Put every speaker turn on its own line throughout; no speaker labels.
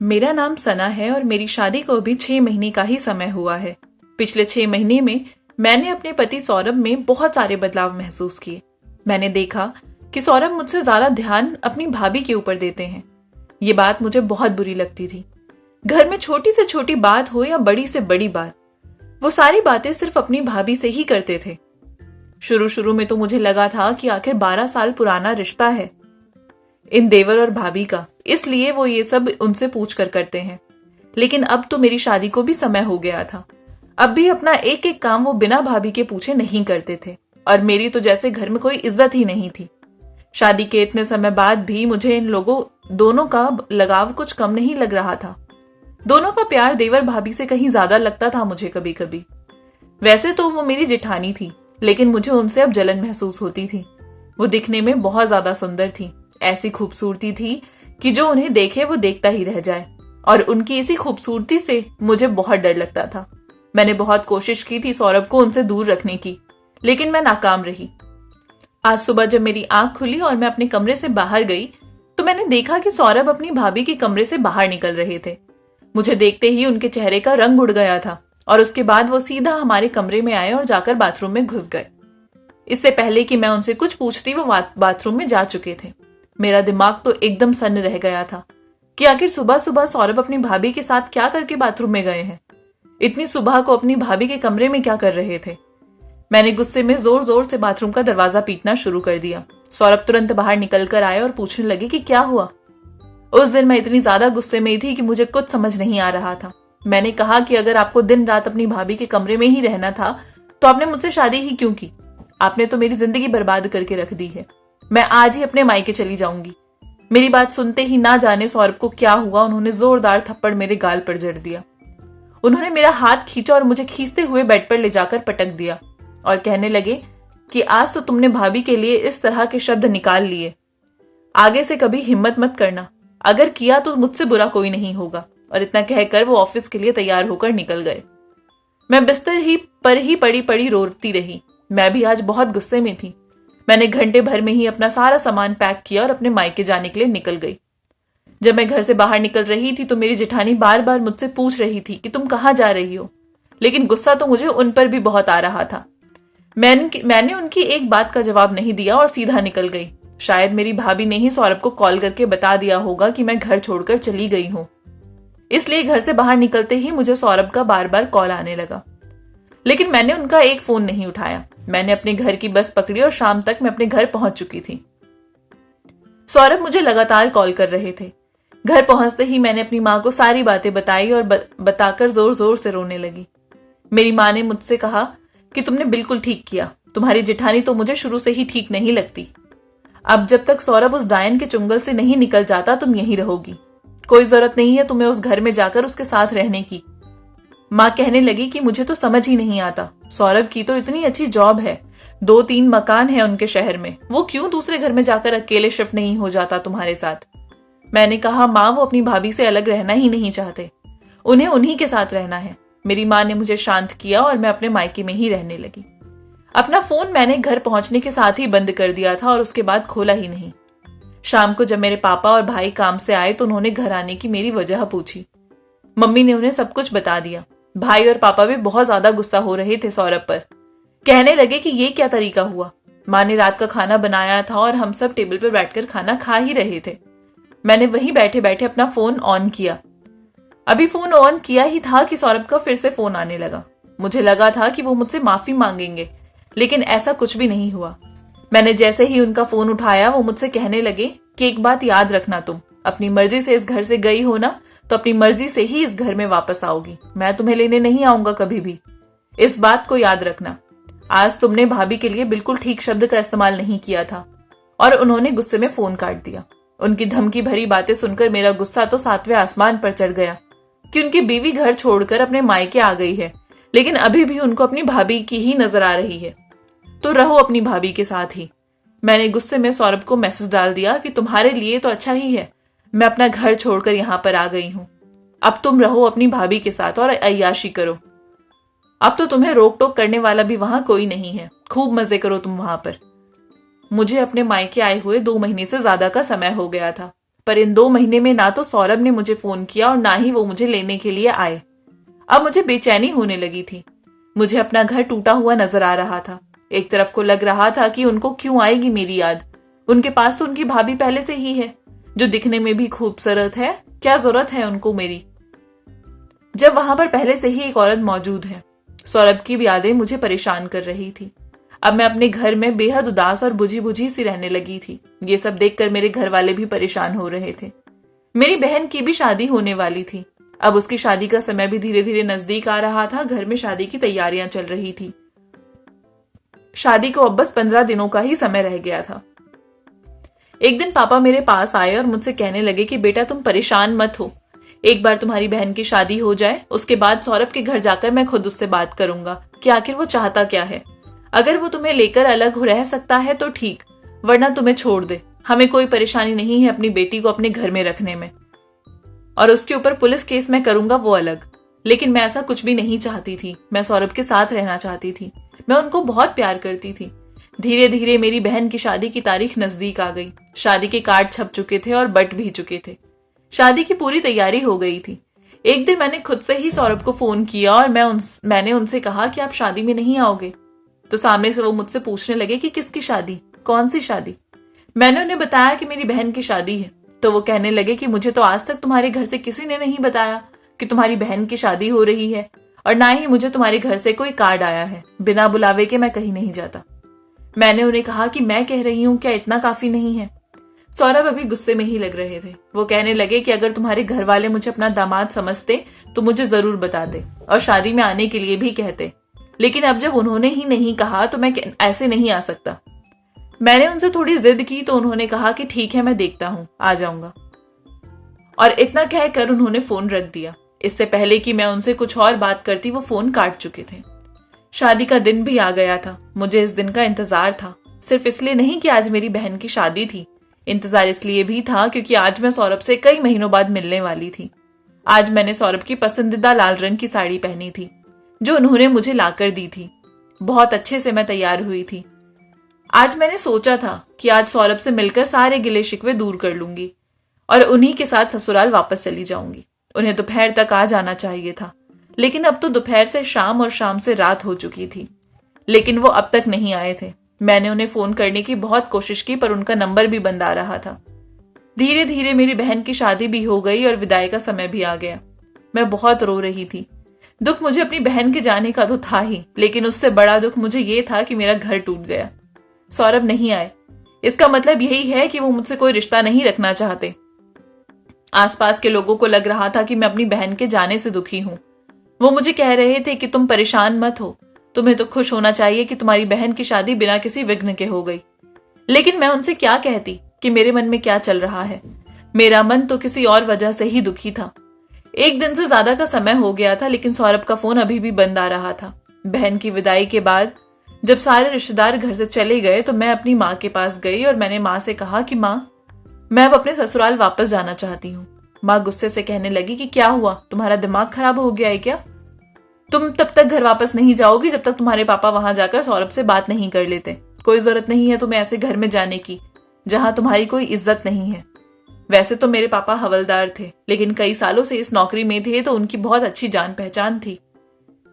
मेरा नाम सना है और मेरी शादी को अभी 6 महीने का ही समय हुआ है। पिछले 6 महीने में मैंने अपने पति सौरभ में बहुत सारे बदलाव महसूस किए। मैंने देखा कि सौरभ मुझसे ज्यादा ध्यान अपनी भाभी के ऊपर देते हैं। ये बात मुझे बहुत बुरी लगती थी। घर में छोटी से छोटी बात हो या बड़ी से बड़ी बात, वो सारी बातें सिर्फ अपनी भाभी से ही करते थे। शुरू शुरू में तो मुझे लगा था कि आखिर 12 साल पुराना रिश्ता है इन देवर और भाभी का, इसलिए वो ये सब उनसे पूछ कर करते हैं। लेकिन अब तो मेरी शादी को भी समय हो गया था। अब भी अपना एक एक काम वो बिना भाभी के पूछे नहीं करते थे और मेरी तो जैसे घर में कोई इज्जत ही नहीं थी। शादी के इतने समय बाद भी मुझे इन लोगों दोनों का लगाव कुछ कम नहीं लग रहा था। दोनों का प्यार देवर भाभी से कहीं ज्यादा लगता था मुझे कभी कभी। वैसे तो वो मेरी जेठानी थी, लेकिन मुझे उनसे अब जलन महसूस होती थी। वो दिखने में बहुत ज्यादा सुंदर थी, ऐसी खूबसूरती थी कि जो उन्हें देखे वो देखता ही रह जाए। और उनकी इसी खूबसूरती से मुझे बहुत डर लगता था। मैंने बहुत कोशिश की थी सौरभ को उनसे दूर रखने की, लेकिन मैं नाकाम रही। आज सुबह जब मेरी आंख खुली और मैं अपने कमरे से बाहर गई तो मैंने देखा कि सौरभ अपनी भाभी के कमरे से बाहर निकल रहे थे। मुझे देखते ही उनके चेहरे का रंग उड़ गया था और उसके बाद वो सीधा हमारे कमरे में आए और जाकर बाथरूम में घुस गए। इससे पहले कि मैं उनसे कुछ पूछती वो बाथरूम में जा चुके थे। मेरा दिमाग तो एकदम सन्न रह गया था कि आखिर सुबह सुबह सौरभ अपनी भाभी के साथ क्या करके बाथरूम में गए हैं। इतनी सुबह को अपनी भाभी के कमरे में क्या कर रहे थे। मैंने गुस्से में जोर जोर से बाथरूम का दरवाजा पीटना शुरू कर दिया। सौरभ तुरंत बाहर निकल कर आए और पूछने लगे कि क्या हुआ। उस दिन मैं इतनी ज्यादा गुस्से में थी कि मुझे कुछ समझ नहीं आ रहा था। मैंने कहा कि अगर आपको दिन रात अपनी भाभी के कमरे में ही रहना था तो आपने मुझसे शादी ही क्यों की। आपने तो मेरी जिंदगी बर्बाद करके रख दी है। मैं आज ही अपने मायके चली जाऊंगी। मेरी बात सुनते ही ना जाने सौरभ को क्या हुआ, उन्होंने जोरदार थप्पड़ मेरे गाल पर जड़ दिया। उन्होंने मेरा हाथ खींचा और मुझे खींचते हुए बेड पर ले जाकर पटक दिया और कहने लगे कि आज तो तुमने भाभी के लिए इस तरह के शब्द निकाल लिए, आगे से कभी हिम्मत मत करना, अगर किया तो मुझसे बुरा कोई नहीं होगा। और इतना कहकर वो ऑफिस के लिए तैयार होकर निकल गए। मैं बिस्तर पर ही पड़ी पड़ी रोती रही। मैं भी आज बहुत गुस्से में थी। मैंने घंटे भर में ही अपना सारा सामान पैक किया और अपने मायके जाने के लिए निकल गई। जब मैं घर से बाहर निकल रही थी तो मेरी जेठानी बार बार मुझसे पूछ रही थी कि तुम कहाँ जा रही हो, लेकिन गुस्सा तो मुझे उन पर भी बहुत आ रहा था। मैंने उनकी एक बात का जवाब नहीं दिया और सीधा निकल गई। शायद मेरी भाभी ने ही सौरभ को कॉल करके बता दिया होगा कि मैं घर छोड़कर चली गई हूँ, इसलिए घर से बाहर निकलते ही मुझे सौरभ का बार बार कॉल आने लगा। लेकिन मैंने उनका एक फोन नहीं उठाया। मैंने अपने घर की बस पकड़ी और शाम तक मैं अपने घर पहुंच चुकी थी। सौरभ मुझे लगातार कॉल कर रहे थे। घर पहुंचते ही मैंने अपनी माँ को सारी बातें बताई और बताकर जोर जोर से रोने लगी। मेरी माँ ने मुझसे कहा कि तुमने बिल्कुल ठीक किया, तुम्हारी जेठानी तो मुझे शुरू से ही ठीक नहीं लगती। अब जब तक सौरभ उस डायन के चुंगल से नहीं निकल जाता तुम यहीं रहोगी। कोई जरूरत नहीं है तुम्हें उस घर में जाकर उसके साथ रहने की। माँ कहने लगी कि मुझे तो समझ ही नहीं आता, सौरभ की तो इतनी अच्छी जॉब है, 2-3 मकान है उनके शहर में, वो क्यों दूसरे घर में जाकर अकेले शिफ्ट नहीं हो जाता तुम्हारे साथ। मैंने कहा माँ वो अपनी भाभी से अलग रहना ही नहीं चाहते, उन्हें उन्हीं के साथ रहना है। मेरी माँ ने मुझे शांत किया और मैं अपने मायके में ही रहने लगी। अपना फोन मैंने घर पहुंचने के साथ ही बंद कर दिया था और उसके बाद खोला ही नहीं। शाम को जब मेरे पापा और भाई काम से आए तो उन्होंने घर आने की मेरी वजह पूछी। मम्मी ने उन्हें सब कुछ बता दिया। भाई और पापा भी बहुत ज्यादा गुस्सा हो रहे थे सौरभ पर। कहने लगे कि ये क्या तरीका हुआ। माँ ने रात का खाना बनाया था और हम सब टेबल पर बैठकर खाना खा ही रहे थे। मैंने वहीं बैठे बैठे अपना फोन ऑन किया। अभी फोन ऑन किया ही था कि सौरभ का फिर से फोन आने लगा। मुझे लगा था कि वो मुझसे माफी मांगेंगे, लेकिन ऐसा कुछ भी नहीं हुआ। मैंने जैसे ही उनका फोन उठाया वो मुझसे कहने लगे कि एक बात याद रखना, तुम अपनी मर्जी से इस घर से गई हो ना, तो अपनी मर्जी से ही इस घर में वापस आओगी। मैं तुम्हें लेने नहीं आऊंगा कभी भी, इस बात को याद रखना। आज तुमने भाभी के लिए बिल्कुल ठीक शब्द का इस्तेमाल नहीं किया था। और उन्होंने गुस्से में फोन काट दिया। उनकी धमकी भरी बातें सुनकर मेरा गुस्सा तो 7वें आसमान पर चढ़ गया कि उनकी बीवी घर छोड़कर अपने मायके आ गई है, लेकिन अभी भी उनको अपनी भाभी की ही नजर आ रही है। तो रहो अपनी भाभी के साथ ही। मैंने गुस्से में सौरभ को मैसेज डाल दिया कि तुम्हारे लिए तो अच्छा ही है, मैं अपना घर छोड़कर यहाँ पर आ गई हूँ। अब तुम रहो अपनी भाभी के साथ और अय्याशी करो। अब तो तुम्हें रोक टोक करने वाला भी वहां कोई नहीं है, खूब मजे करो तुम वहां पर। मुझे अपने मायके आए हुए 2 महीने से ज्यादा का समय हो गया था। पर इन 2 महीने में ना तो सौरभ ने मुझे फोन किया और ना ही वो मुझे लेने के लिए आए। अब मुझे बेचैनी होने लगी थी। मुझे अपना घर टूटा हुआ नजर आ रहा था। एक तरफ को लग रहा था कि उनको क्यों आएगी मेरी याद, उनके पास तो उनकी भाभी पहले से ही है जो दिखने में भी खूबसूरत है, क्या जरूरत है उनको मेरी, जब वहां पर पहले से ही एक औरत मौजूद है। सौरभ की यादें मुझे परेशान कर रही थी। अब मैं अपने घर में बेहद उदास और बुझी बुझी सी रहने लगी थी। ये सब देखकर मेरे घर वाले भी परेशान हो रहे थे। मेरी बहन की भी शादी होने वाली थी। अब उसकी शादी का समय भी धीरे धीरे नजदीक आ रहा था। घर में शादी की तैयारियां चल रही थी। शादी को अब बस 15 दिनों का ही समय रह गया था। एक दिन पापा मेरे पास आए और मुझसे कहने लगे कि बेटा तुम परेशान मत हो, एक बार तुम्हारी बहन की शादी हो जाए, उसके बाद सौरभ के घर जाकर मैं खुद उससे बात करूंगा कि आखिर वो चाहता क्या है। अगर वो तुम्हें लेकर अलग हो रह सकता है तो ठीक, वरना तुम्हें छोड़ दे। हमें कोई परेशानी नहीं है अपनी बेटी को अपने घर में रखने में, और उसके ऊपर पुलिस केस मैं करूंगा वो अलग। लेकिन मैं ऐसा कुछ भी नहीं चाहती थी। मैं सौरभ के साथ रहना चाहती थी। मैं उनको बहुत प्यार करती थी। धीरे धीरे मेरी बहन की शादी की तारीख नजदीक आ गई। शादी के कार्ड छप चुके थे और बट भी चुके थे। शादी की पूरी तैयारी हो गई थी। एक दिन मैंने खुद से ही सौरभ को फोन किया और मैंने उनसे कहा कि आप शादी में नहीं आओगे। तो सामने से वो मुझसे पूछने लगे कि किसकी शादी, कौन सी शादी। मैंने उन्हें बताया कि मेरी बहन की शादी है। तो वो कहने लगे कि मुझे तो आज तक तुम्हारे घर से किसी ने नहीं बताया कि तुम्हारी बहन की शादी हो रही है, और ना ही मुझे तुम्हारे घर से कोई कार्ड आया है। बिना बुलावे के मैं कहीं नहीं जाता। मैंने उन्हें कहा कि मैं कह रही हूं, क्या इतना काफी नहीं है। सौरभ अभी गुस्से में ही लग रहे थे। वो कहने लगे कि अगर तुम्हारे घर वाले मुझे अपना दामाद समझते तो मुझे जरूर बताते और शादी में आने के लिए भी कहते, लेकिन अब जब उन्होंने ही नहीं कहा तो मैं ऐसे नहीं आ सकता। मैंने उनसे थोड़ी जिद की तो उन्होंने कहा कि ठीक है, मैं देखता हूं, आ जाऊंगा। और इतना कहकर उन्होंने फोन रख दिया। इससे पहले कि मैं उनसे कुछ और बात करती वो फोन काट चुके थे। शादी का दिन भी आ गया था। मुझे इस दिन का इंतजार था, सिर्फ इसलिए नहीं कि आज मेरी बहन की शादी थी। इंतजार इसलिए भी था क्योंकि आज मैं सौरभ से कई महीनों बाद मिलने वाली थी। आज मैंने सौरभ की पसंदीदा लाल रंग की साड़ी पहनी थी जो उन्होंने मुझे लाकर दी थी। बहुत अच्छे से मैं तैयार हुई थी। आज मैंने सोचा था कि आज सौरभ से मिलकर सारे गिले शिकवे दूर कर लूंगी और उन्हीं के साथ ससुराल वापस चली जाऊंगी। उन्हें दोपहर तक आ जाना चाहिए था, लेकिन अब तो दोपहर से शाम और शाम से रात हो चुकी थी। लेकिन वो अब तक नहीं आए थे। मैंने उन्हें फोन करने की बहुत कोशिश की पर उनका नंबर भी बंद आ रहा था। धीरे धीरे मेरी बहन की शादी भी हो गई और विदाई का समय भी आ गया। मैं बहुत रो रही थी। दुख मुझे अपनी बहन के जाने का तो था ही, लेकिन उससे बड़ा दुख मुझे ये था कि मेरा घर टूट गया। सौरभ नहीं आए, इसका मतलब यही है कि वो मुझसे कोई रिश्ता नहीं रखना चाहते। आसपास के लोगों को लग रहा था कि मैं अपनी बहन के जाने से दुखी हूं। वो मुझे कह रहे थे कि तुम परेशान मत हो, तुम्हें तो खुश होना चाहिए कि तुम्हारी बहन की शादी बिना किसी विघ्न के हो गई। लेकिन मैं उनसे क्या कहती कि मेरे मन में क्या चल रहा है। मेरा मन तो किसी और वजह से ही दुखी था। एक दिन से ज्यादा का समय हो गया था, लेकिन सौरभ का फोन अभी भी बंद आ रहा था। बहन की विदाई के बाद जब सारे रिश्तेदार घर से चले गए तो मैं अपनी माँ के पास गई और मैंने माँ से कहा कि माँ, मैं अब अपने ससुराल वापस जाना चाहती हूँ। माँ गुस्से से कहने लगी कि क्या हुआ, तुम्हारा दिमाग खराब हो गया है क्या? तुम तब तक घर वापस नहीं जाओगी जब तक तुम्हारे पापा वहां जाकर सौरभ से बात नहीं कर लेते। कोई जरूरत नहीं है तुम्हें ऐसे घर में जाने की जहां तुम्हारी कोई इज्जत नहीं है। वैसे तो मेरे पापा हवलदार थे, लेकिन कई सालों से इस नौकरी में थे तो उनकी बहुत अच्छी जान पहचान थी।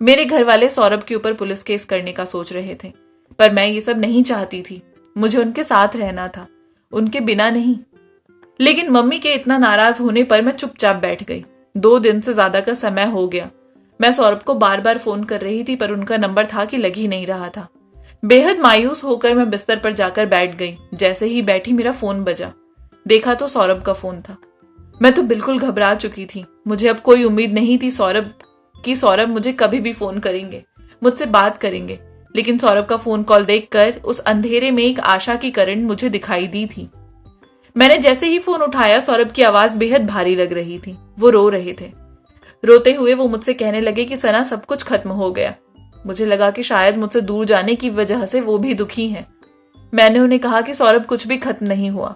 मेरे घर वाले सौरभ के ऊपर पुलिस केस करने का सोच रहे थे, पर मैं ये सब नहीं चाहती थी। मुझे उनके साथ रहना था, उनके बिना नहीं। लेकिन मम्मी के इतना नाराज होने पर मैं चुपचाप बैठ गई। 2 दिन से ज्यादा का समय हो गया। मैं सौरभ को बार बार फोन कर रही थी पर उनका नंबर था कि लग ही नहीं रहा था। बेहद मायूस होकर मैं बिस्तर पर जाकर बैठ गई। जैसे ही बैठी मेरा फोन बजा। देखा तो सौरभ का फोन था। मैं तो बिल्कुल घबरा चुकी थी। मुझे अब कोई उम्मीद नहीं थी सौरभ मुझे कभी भी फोन करेंगे, मुझसे बात करेंगे। लेकिन सौरभ का फोन कॉल देखकर उस अंधेरे में एक आशा की किरण मुझे दिखाई दी थी। मैंने जैसे ही फोन उठाया सौरभ की आवाज बेहद भारी लग रही थी। वो रो रहे थे। रोते हुए वो मुझसे कहने लगे कि सना, सब कुछ खत्म हो गया। मुझे लगा कि शायद मुझसे दूर जाने की वजह से वो भी दुखी हैं। मैंने उन्हें कहा कि सौरभ, कुछ भी खत्म नहीं हुआ।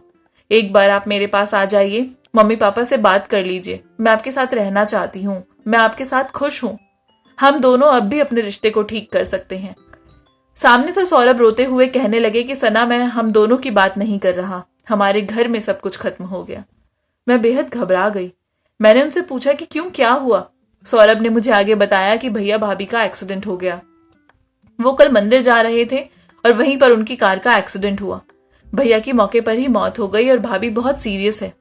एक बार आप मेरे पास आ जाइए, मम्मी पापा से बात कर लीजिए। मैं आपके साथ रहना चाहती हूँ, मैं आपके साथ खुश हूँ। हम दोनों अब भी अपने रिश्ते को ठीक कर सकते हैं। सामने से सौरभ रोते हुए कहने लगे कि सना, मैं हम दोनों की बात नहीं कर रहा। हमारे घर में सब कुछ खत्म हो गया। मैं बेहद घबरा गई। मैंने उनसे पूछा कि क्यों, क्या हुआ? सौरभ ने मुझे आगे बताया कि भैया भाभी का एक्सीडेंट हो गया। वो कल मंदिर जा रहे थे और वहीं पर उनकी कार का एक्सीडेंट हुआ। भैया की मौके पर ही मौत हो गई और भाभी बहुत सीरियस है।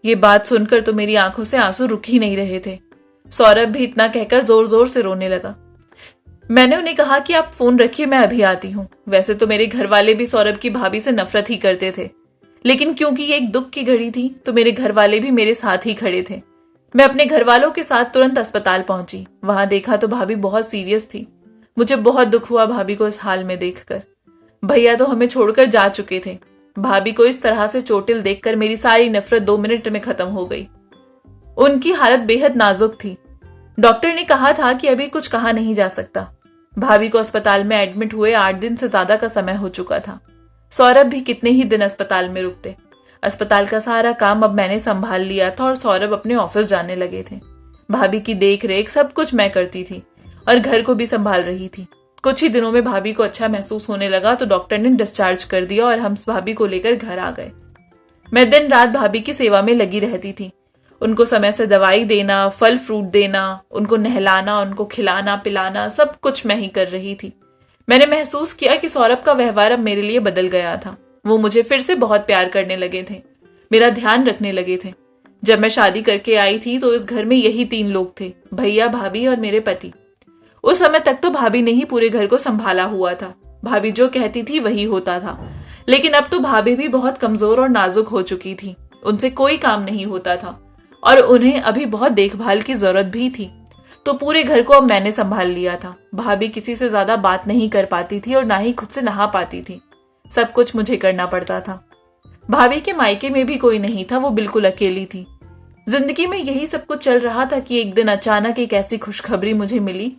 ये बात सुनकर तो मेरी आंखों से आंसू रुक ही नहीं रहे थे। सौरभ भी इतना कहकर जोर जोर से रोने लगा। मैंने उन्हें कहा कि आप फोन रखिए, मैं अभी आती हूँ। वैसे तो मेरे घर वाले भी सौरभ की भाभी से नफरत ही करते थे, लेकिन क्योंकि ये एक दुख की घड़ी थी तो मेरे घर वाले भी मेरे साथ ही खड़े थे। मैं अपने घर वालों के साथ तुरंत अस्पताल पहुंची। वहां देखा तो भाभी बहुत सीरियस थी। मुझे बहुत दुख हुआ भाभी को इस हाल में देखकर। भैया तो हमें छोड़कर जा चुके थे। भाभी को इस तरह से चोटिल देखकर मेरी सारी नफरत 2 मिनट में खत्म हो गई। उनकी हालत बेहद नाजुक थी। डॉक्टर ने कहा था कि अभी कुछ कहा नहीं जा सकता। भाभी को अस्पताल में एडमिट हुए 8 दिन से ज्यादा का समय हो चुका था। सौरभ भी कितने ही दिन अस्पताल में रुकते। अस्पताल का सारा काम अब मैंने संभाल लिया था और सौरभ अपने ऑफिस जाने लगे थे। भाभी की देख रेख सब कुछ मैं करती थी और घर को भी संभाल रही थी। कुछ ही दिनों में भाभी को अच्छा महसूस होने लगा तो डॉक्टर ने डिस्चार्ज कर दिया और हम भाभी को लेकर घर आ गए। मैं दिन रात भाभी की सेवा में लगी रहती थी। उनको समय से दवाई देना, फल फ्रूट देना, उनको नहलाना, उनको खिलाना पिलाना, सब कुछ मैं ही कर रही थी। मैंने महसूस किया कि सौरभ का व्यवहार अब मेरे लिए बदल गया था। वो मुझे फिर से बहुत प्यार करने लगे थे, मेरा ध्यान रखने लगे थे। जब मैं शादी करके आई थी तो इस घर में यही 3 लोग थे, भैया, भाभी और मेरे पति। उस समय तक तो भाभी ने ही पूरे घर को संभाला हुआ था। भाभी जो कहती थी वही होता था। लेकिन अब तो भाभी भी बहुत कमजोर और नाजुक हो चुकी थी। उनसे कोई काम नहीं होता था और उन्हें अभी बहुत देखभाल की जरूरत भी थी। तो पूरे घर को अब मैंने संभाल लिया था। भाभी किसी से ज्यादा बात नहीं कर पाती थी और ना ही खुद से नहा पाती थी। सब कुछ मुझे करना पड़ता था। भाभी के मायके में भी कोई नहीं था, वो बिल्कुल अकेली थी। जिंदगी में यही सब कुछ चल रहा था कि एक दिन अचानक एक ऐसी खुशखबरी मुझे मिली।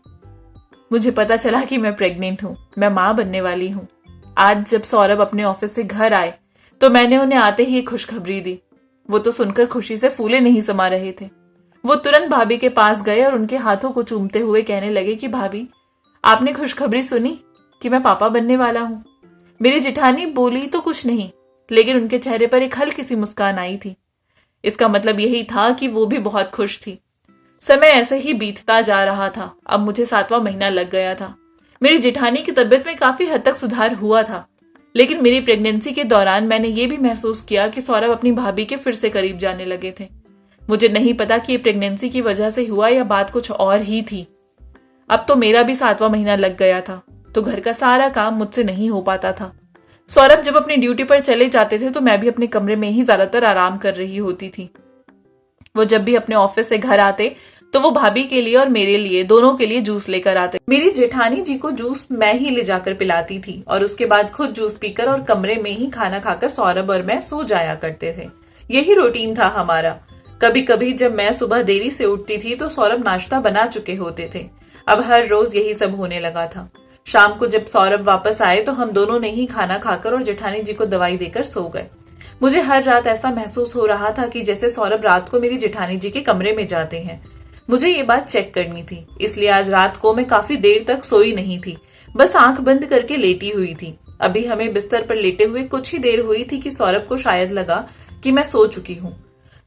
मुझे पता चला कि मैं प्रेग्नेंट हूँ, मैं माँ बनने वाली हूँ। आज जब सौरभ अपने ऑफिस से घर आए तो मैंने उन्हें आते ही एक खुशखबरी दी। वो तो सुनकर खुशी से फूले नहीं समा रहे थे। वो तुरंत भाभी के पास गए और उनके हाथों को चूमते हुए कहने लगे कि भाभी, आपने खुशखबरी सुनी कि मैं पापा बनने वाला हूँ? मेरी जिठानी बोली तो कुछ नहीं, लेकिन उनके चेहरे पर एक हल्की सी मुस्कान आई थी। इसका मतलब यही था कि वो भी बहुत खुश थी। समय ऐसे ही बीतता जा रहा था। अब मुझे 7वां महीना लग गया था। मेरी जिठानी की तबीयत में काफी हद तक सुधार हुआ था, लेकिन मेरी प्रेगनेंसी के दौरान मैंने ये भी महसूस किया कि सौरभ अपनी भाभी के फिर से करीब जाने लगे थे। मुझे नहीं पता कि ये प्रेगनेंसी की वजह से हुआ या बात कुछ और ही थी। अब तो मेरा भी 7वां महीना लग गया था, तो घर का सारा काम मुझसे नहीं हो पाता था। सौरभ जब अपनी ड्यूटी पर चले जाते थे तो मैं भी अपने कमरे में ही ज्यादातर आराम कर रही होती थी। वो जब भी अपने ऑफिस से घर आते तो वो भाभी के लिए और मेरे लिए, दोनों के लिए जूस लेकर आते। मेरी जेठानी जी को जूस मैं ही ले जाकर पिलाती थी और उसके बाद खुद जूस पीकर और कमरे में ही खाना खाकर सौरभ और मैं सो जाया करते थे। यही रूटीन था हमारा। कभी कभी जब मैं सुबह देरी से उठती थी तो सौरभ नाश्ता बना चुके होते थे। अब हर रोज यही सब होने लगा था। शाम को जब सौरभ वापस आए तो हम दोनों ने ही खाना खाकर और जेठानी जी को दवाई देकर सो गए। मुझे हर रात ऐसा महसूस हो रहा था कि जैसे सौरभ रात को मेरी जेठानी जी के कमरे में जाते हैं। मुझे ये बात चेक करनी थी, इसलिए आज रात को मैं काफी देर तक सोई नहीं थी, बस आंख बंद करके लेटी हुई थी। अभी हमें बिस्तर पर लेटे हुए कुछ ही देर हुई थी कि सौरभ को शायद लगा कि मैं सो चुकी हूँ।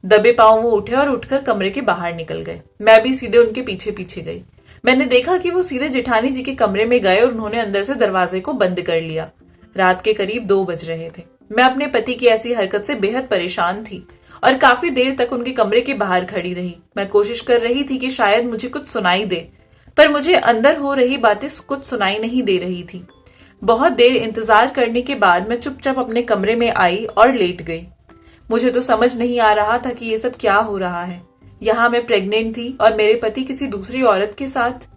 दबे पांव वो उठे और उठकर कमरे के बाहर निकल गए। मैं भी सीधे उनके पीछे पीछे गई। मैंने देखा कि वो सीधे जेठानी जी के कमरे में गए और उन्होंने अंदर से दरवाजे को बंद कर लिया। रात के करीब 2 बज रहे थे। मैं अपने पति की ऐसी हरकत से बेहद परेशान थी और काफी देर तक उनके कमरे के बाहर खड़ी रही। मैं कोशिश कर रही थी कि शायद मुझे कुछ सुनाई दे, पर मुझे अंदर हो रही बातें कुछ सुनाई नहीं दे रही थी। बहुत देर इंतजार करने के बाद मैं चुपचाप अपने कमरे में आई और लेट गई। मुझे तो समझ नहीं आ रहा था कि ये सब क्या हो रहा है। यहाँ मैं प्रेग्नेंट थी और मेरे पति किसी दूसरी औरत के साथ।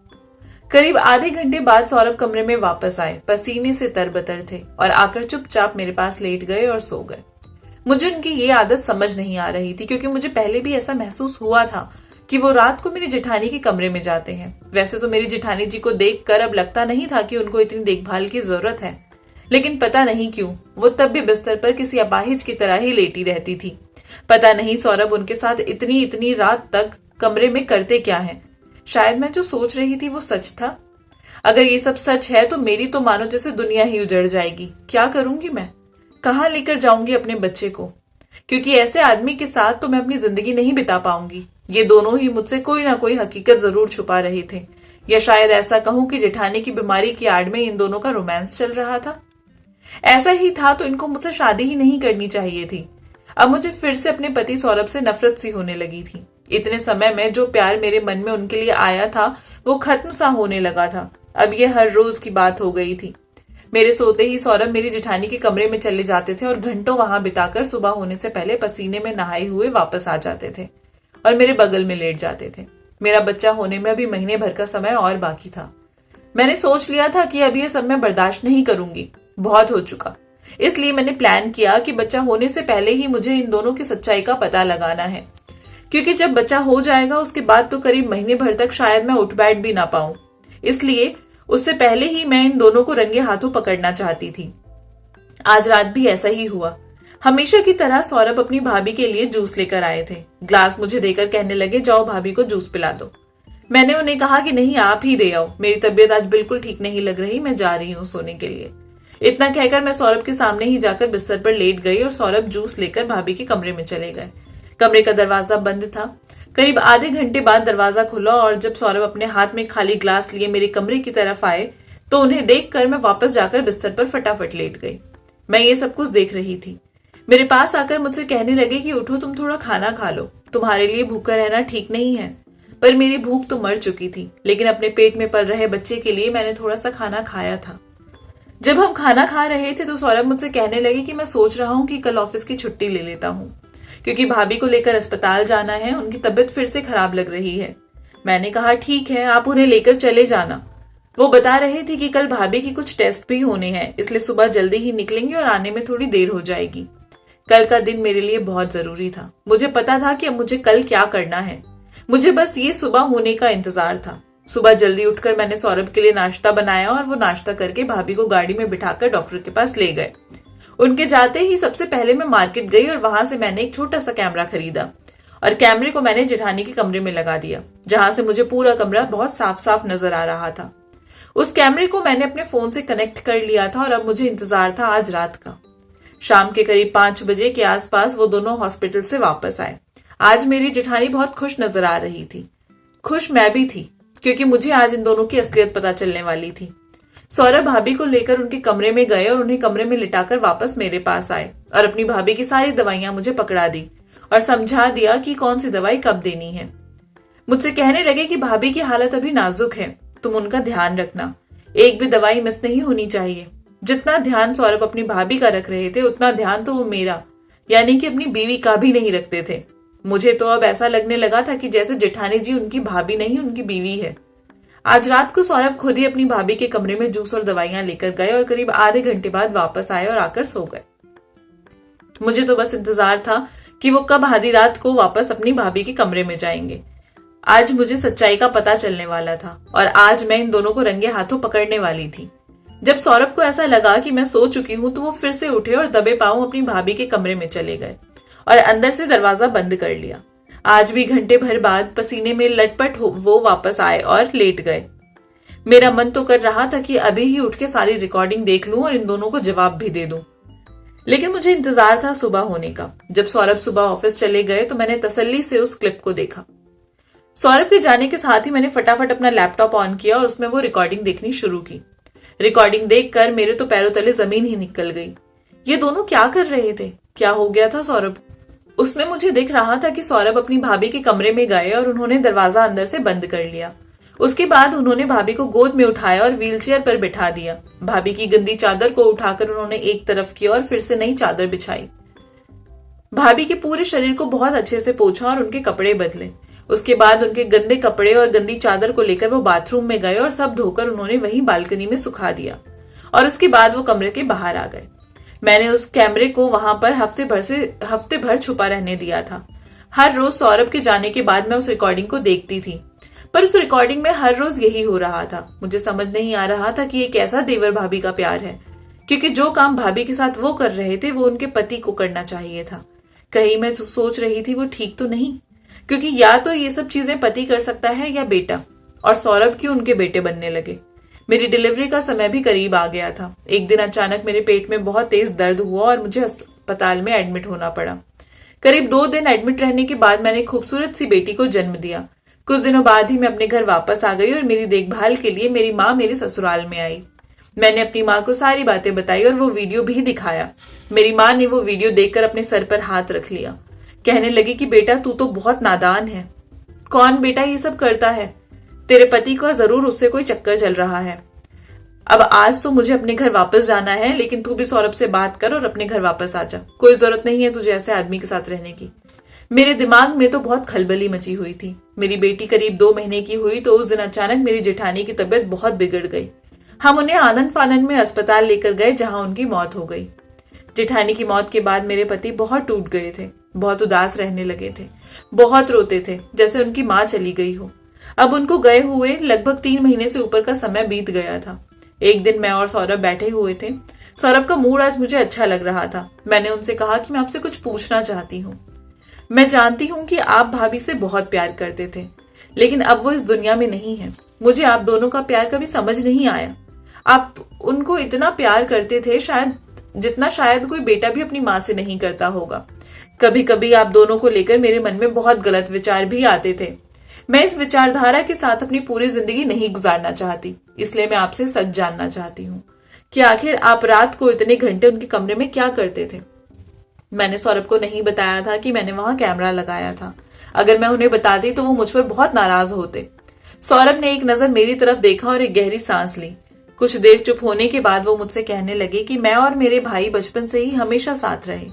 करीब आधे घंटे बाद सौरभ कमरे में वापस आए। पसीने से तरबतर थे और आकर चुपचाप मेरे पास लेट गए और सो गए। मुझे उनकी ये आदत समझ नहीं आ रही थी, क्योंकि मुझे पहले भी ऐसा महसूस हुआ था कि वो रात को मेरी जेठानी के कमरे में जाते हैं। वैसे तो मेरी जेठानी जी को देखकर अब लगता नहीं था कि उनको इतनी देखभाल की जरूरत है, लेकिन पता नहीं क्यों वो तब भी बिस्तर पर किसी अपाहिज की तरह ही लेटी रहती थी। पता नहीं सौरभ उनके साथ इतनी इतनी रात तक कमरे में करते क्या है। शायद मैं जो सोच रही थी वो सच था। अगर ये सब सच है तो मेरी तो मानो जैसे दुनिया ही उजड़ जाएगी। क्या करूंगी मैं? कहाँ लेकर जाऊंगी अपने बच्चे को? क्योंकि ऐसे आदमी के साथ तो मैं अपनी जिंदगी नहीं बिता पाऊंगी। ये दोनों ही मुझसे कोई ना कोई हकीकत जरूर छुपा रहे थे, या शायद ऐसा कहूं कि जेठानी की बीमारी की आड़ में इन दोनों का रोमांस चल रहा था। ऐसा ही था तो इनको मुझसे शादी ही नहीं करनी चाहिए थी। अब मुझे फिर से अपने पति सौरभ से नफरत सी होने लगी थी। इतने समय में जो प्यार मेरे मन में उनके लिए आया था वो खत्म सा होने लगा था। अब ये हर रोज की बात हो गई थी। मेरे सोते ही सौरभ मेरी जेठानी के कमरे में चले जाते थे और घंटों वहां बिताकर सुबह होने से पहले पसीने में नहाए हुए वापस आ जाते थे और मेरे बगल में लेट जाते थे। मेरा बच्चा होने में अभी महीने भर का समय और बाकी था। मैंने सोच लिया था कि अब ये सब मैं बर्दाश्त नहीं करूंगी, बहुत हो चुका। इसलिए मैंने प्लान किया कि बच्चा होने से पहले ही मुझे इन दोनों की सच्चाई का पता लगाना है, क्योंकि जब बच्चा हो जाएगा उसके बाद तो करीब महीने भर तक शायद मैं उठ बैठ भी ना पाऊं। इसलिए उससे पहले ही मैं इन दोनों को रंगे हाथों पकड़ना चाहती थी। आज रात भी ऐसा ही हुआ। हमेशा की तरह सौरभ अपनी भाभी के लिए जूस लेकर आए थे। ग्लास मुझे देकर कहने लगे, जाओ भाभी को जूस पिला दो। मैंने उन्हें कहा कि नहीं, आप ही दे आओ, मेरी तबीयत आज बिल्कुल ठीक नहीं लग रही, मैं जा रही हूँ सोने के लिए। इतना कहकर मैं सौरभ के सामने ही जाकर बिस्तर पर लेट गई और सौरभ जूस लेकर भाभी के कमरे में चले गए। कमरे का दरवाजा बंद था। करीब आधे घंटे बाद दरवाजा खुला और जब सौरभ अपने हाथ में खाली ग्लास लिए मेरे कमरे की तरफ आए तो उन्हें देखकर मैं वापस जाकर बिस्तर पर फटाफट लेट गई। मैं ये सब कुछ देख रही थी। मेरे पास आकर मुझसे कहने लगे कि उठो, तुम थोड़ा खाना खा लो, तुम्हारे लिए भूखा रहना ठीक नहीं है। पर मेरी भूख तो मर चुकी थी, लेकिन अपने पेट में पल रहे बच्चे के लिए मैंने थोड़ा सा खाना खाया था। जब हम खाना खा रहे थे तो सौरभ मुझसे कहने लगे कि मैं सोच रहा हूँ कि कल ऑफिस की छुट्टी ले लेता हूँ, क्योंकि भाभी को लेकर अस्पताल जाना है, उनकी तबीयत फिर से खराब लग रही है। मैंने कहा ठीक है, आप उन्हें लेकर चले जाना। वो बता रहे थे कि कल भाभी की कुछ टेस्ट भी होने हैं, इसलिए सुबह जल्दी ही निकलेंगे और आने में थोड़ी देर हो जाएगी। कल का दिन मेरे लिए बहुत जरूरी था। मुझे पता था कि अब मुझे कल क्या करना है। मुझे बस ये सुबह होने का इंतजार था। सुबह जल्दी उठकर मैंने सौरभ के लिए नाश्ता बनाया और वो नाश्ता करके भाभी को गाड़ी में बिठाकर डॉक्टर के पास ले गए। उनके जाते ही सबसे पहले मैं मार्केट गई और वहां से मैंने एक छोटा सा कैमरा खरीदा और कैमरे को मैंने जेठानी के कमरे में लगा दिया, जहां से मुझे पूरा कमरा बहुत साफ साफ नजर आ रहा था। उस कैमरे को मैंने अपने फोन से कनेक्ट कर लिया था और अब मुझे इंतजार था आज रात का। शाम के करीब 5 बजे के आसपास वो दोनों हॉस्पिटल से वापस आए। आज मेरी जेठानी बहुत खुश नजर आ रही थी। खुश मैं भी थी, क्योंकि मुझे आज इन दोनों की असलियत पता चलने वाली थी। सौरभ भाभी को लेकर उनके कमरे में गए और उन्हें कमरे में लिटाकर वापस मेरे पास आए और अपनी भाभी की सारी दवाइयां मुझे पकड़ा दी और समझा दिया कि कौन सी दवाई कब देनी है। मुझसे कहने लगे कि भाभी की हालत अभी नाजुक है, तुम उनका ध्यान रखना, एक भी दवाई मिस नहीं होनी चाहिए। जितना ध्यान सौरभ अपनी भाभी का रख रहे थे उतना ध्यान तो वो मेरा, यानी कि अपनी बीवी का भी नहीं रखते थे। मुझे तो अब ऐसा लगने लगा था कि जैसे जेठानी जी उनकी भाभी नहीं, उनकी बीवी है। आज रात को सौरभ खुद ही अपनी भाभी के कमरे में जूस और दवाइयां लेकर गए और करीब आधे घंटे बाद वापस आए और आकर सो गए। मुझे तो बस इंतजार था कि वो कब आधी रात को वापस अपनी भाभी के कमरे में जाएंगे। आज मुझे सच्चाई का पता चलने वाला था और आज मैं इन दोनों को रंगे हाथों पकड़ने वाली थी। जब सौरभ को ऐसा लगा कि मैं सो चुकी हूं तो वो फिर से उठे और दबे पांव अपनी भाभी के कमरे में चले गए और अंदर से दरवाजा बंद कर लिया। आज भी घंटे भर बाद पसीने में लटपट वो वापस आए और लेट गए। मेरा मन तो कर रहा था कि अभी ही उठ के सारी रिकॉर्डिंग देख लूं और इन दोनों को जवाब भी दे दूं, लेकिन मुझे इंतजार था सुबह होने का। जब सौरभ सुबह ऑफिस चले गए तो मैंने तसल्ली से उस क्लिप को देखा। सौरभ के जाने के साथ ही मैंने फटाफट अपना लैपटॉप ऑन किया और उसमें वो रिकॉर्डिंग देखनी शुरू की। रिकॉर्डिंग देखकर मेरे तो पैरों तले जमीन ही निकल गई। ये दोनों क्या कर रहे थे? क्या हो गया था सौरभ? उसमें मुझे दिख रहा था कि सौरभ अपनी भाभी के कमरे में गए और उन्होंने दरवाजा अंदर से बंद कर लिया। उसके बाद उन्होंने भाभी को गोद में उठाया और व्हीलचेयर पर बिठा दिया। भाभी की गंदी चादर को उठाकर उन्होंने एक तरफ किया और फिर से नई चादर बिछाई। भाभी के पूरे शरीर को बहुत अच्छे से पोंछा और उनके कपड़े बदले। उसके बाद उनके गंदे कपड़े और गंदी चादर को लेकर वो बाथरूम में गए और सब धोकर उन्होंने वहीं बालकनी में सुखा दिया और उसके बाद वो कमरे के बाहर आ गए। मैंने उस कैमरे को वहां पर हफ्ते भर छुपा रहने दिया था। हर रोज सौरभ के जाने के बाद मैं उस रिकॉर्डिंग को देखती थी, पर उस रिकॉर्डिंग में हर रोज यही हो रहा था। मुझे समझ नहीं आ रहा था कि ये कैसा देवर भाभी का प्यार है, क्योंकि जो काम भाभी के साथ वो कर रहे थे वो उनके पति को करना चाहिए था। कहीं मैं सोच रही थी वो ठीक तो नहीं, क्योंकि या तो ये सब चीजें पति कर सकता है या बेटा, और सौरभ क्यों उनके बेटे बनने लगे। मेरी डिलीवरी का समय भी करीब आ गया था। एक दिन अचानक मेरे पेट में बहुत तेज दर्द हुआ और मुझे अस्पताल में एडमिट होना पड़ा। करीब 2 दिन एडमिट रहने के बाद मैंने खूबसूरत सी बेटी को जन्म दिया। कुछ दिनों बाद ही मैं अपने घर वापस आ गई और मेरी देखभाल के लिए मेरी माँ मेरे ससुराल में आई। मैंने अपनी माँ को सारी बातें बताई और वो वीडियो भी दिखाया। मेरी माँ ने वो वीडियो देखकर अपने सर पर हाथ रख लिया। कहने लगी कि बेटा तू तो बहुत नादान है। कौन बेटा ये सब करता है? तेरे पति का जरूर उससे कोई चक्कर चल रहा है। अब आज तो मुझे अपने घर वापस जाना है, लेकिन तू भी सौरभ से बात कर और अपने घर वापस आ जा। कोई जरूरत नहीं है तुझे ऐसे आदमी के साथ रहने की। मेरे दिमाग में तो बहुत खलबली मची हुई थी। मेरी बेटी करीब 2 महीने की हुई तो उस दिन अचानक मेरी जेठानी की तबीयत बहुत बिगड़ गई। हम उन्हें आनंद फानंद में अस्पताल लेकर गए, जहां उनकी मौत हो गई। जेठानी की मौत के बाद मेरे पति बहुत टूट गए थे, बहुत उदास रहने लगे थे, बहुत रोते थे, जैसे उनकी माँ चली गई हो। अब उनको गए हुए लगभग 3 महीने से ऊपर का समय बीत गया था। एक दिन मैं और सौरभ बैठे हुए थे। सौरभ का मूड आज मुझे अच्छा लग रहा था। मैंने उनसे कहा कि मैं आपसे कुछ पूछना चाहती हूँ। मैं जानती हूँ कि आप भाभी से बहुत प्यार करते थे, लेकिन अब वो इस दुनिया में नहीं है। मुझे आप दोनों का प्यार कभी समझ नहीं आया। आप उनको इतना प्यार करते थे जितना शायद कोई बेटा भी अपनी माँ से नहीं करता होगा। कभी कभी आप दोनों को लेकर मेरे मन में बहुत गलत विचार भी आते थे। मैं इस विचारधारा के साथ अपनी पूरी जिंदगी नहीं गुजारना चाहती, इसलिए मैं आपसे सच जानना चाहती हूँ कि आखिर आप रात को इतने घंटे उनके कमरे में क्या करते थे। मैंने सौरभ को नहीं बताया था कि मैंने वहां कैमरा लगाया था। अगर मैं उन्हें बताती तो वो मुझ पर बहुत नाराज होते। सौरभ ने एक नजर मेरी तरफ देखा और एक गहरी सांस ली। कुछ देर चुप होने के बाद वो मुझसे कहने लगे कि मैं और मेरे भाई बचपन से ही हमेशा साथ रहे।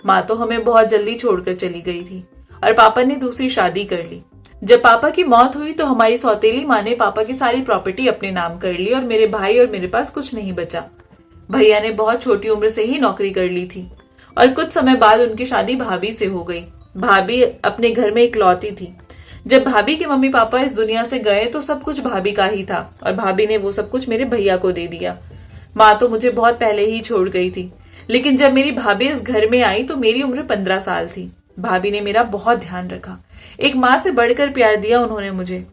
माँ तो हमें बहुत जल्दी छोड़कर चली गई थी और पापा ने दूसरी शादी कर ली। जब पापा की मौत हुई तो हमारी सौतेली माँ ने पापा की सारी प्रॉपर्टी अपने नाम कर ली और मेरे भाई और मेरे पास कुछ नहीं बचा। भैया ने बहुत छोटी उम्र से ही नौकरी कर ली थी और कुछ समय बाद उनकी शादी भाभी से हो गई। भाभी अपने घर में इकलौती थी। जब भाभी के मम्मी पापा इस दुनिया से गए तो सब कुछ भाभी का ही था और भाभी ने वो सब कुछ मेरे भैया को दे दिया। माँ तो मुझे बहुत पहले ही छोड़ गई थी, लेकिन जब मेरी भाभी इस घर में आई तो मेरी उम्र 15 साल थी। भाभी ने मेरा बहुत ध्यान रखा। एक माँ से बढ़कर प्यार दिया उन्होंने मुझे।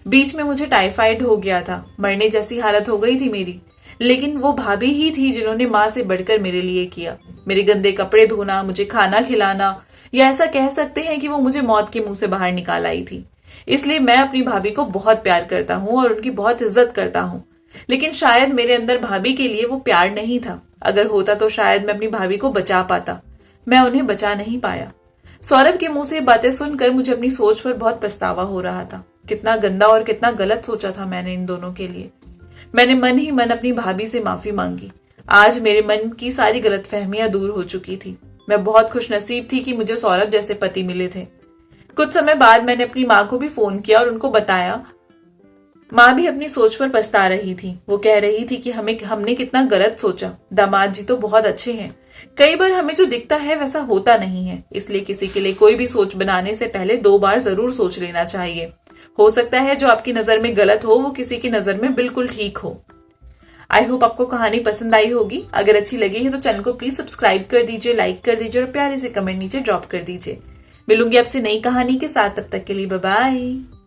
बीच में मुझे टाइफाइड हो गया था, मरने जैसी हालत हो गई थी मेरी, लेकिन वो भाभी ही थी जिन्होंने माँ से बढ़कर मेरे लिए किया। मेरे गंदे कपड़े धोना, मुझे खाना खिलाना, या ऐसा कह सकते हैं कि वो मुझे मौत के मुंह से बाहर निकाल आई थी। इसलिए मैं अपनी भाभी को बहुत प्यार करता हूँ और उनकी बहुत इज्जत करता हूँ। लेकिन शायद मेरे अंदर भाभी के लिए वो प्यार नहीं था। अगर होता तो शायद मैं अपनी भाभी को बचा पाता। मैं उन्हें बचा नहीं पाया। सौरभ के मुंह से बातें सुनकर मुझे अपनी सोच पर बहुत पछतावा हो रहा था। कितना गंदा और कितना गलत सोचा था मैंने इन दोनों के लिए। मैंने मन ही मन अपनी भाभी से माफी मांगी। आज मेरे मन की सारी गलतफहमियां दूर हो चुकी थी। मैं बहुत खुशनसीब थी कि मुझे सौरभ जैसे पति मिले थे। कुछ समय बाद मैंने अपनी माँ को भी फोन किया और उनको बताया। माँ भी अपनी सोच पर पछता रही थी। वो कह रही थी कि हमने कितना गलत सोचा। दामाद जी तो बहुत अच्छे हैं। कई बार हमें जो दिखता है वैसा होता नहीं है, इसलिए किसी के लिए कोई भी सोच बनाने से पहले 2 बार जरूर सोच लेना चाहिए। हो सकता है जो आपकी नजर में गलत हो वो किसी की नजर में बिल्कुल ठीक हो। आई होप आपको कहानी पसंद आई होगी। अगर अच्छी लगी है तो चैनल को प्लीज सब्सक्राइब कर दीजिए, लाइक कर दीजिए और प्यारे से कमेंट नीचे ड्रॉप कर दीजिए। मिलूंगी आपसे नई कहानी के साथ, तब तक के लिए बाय बाय।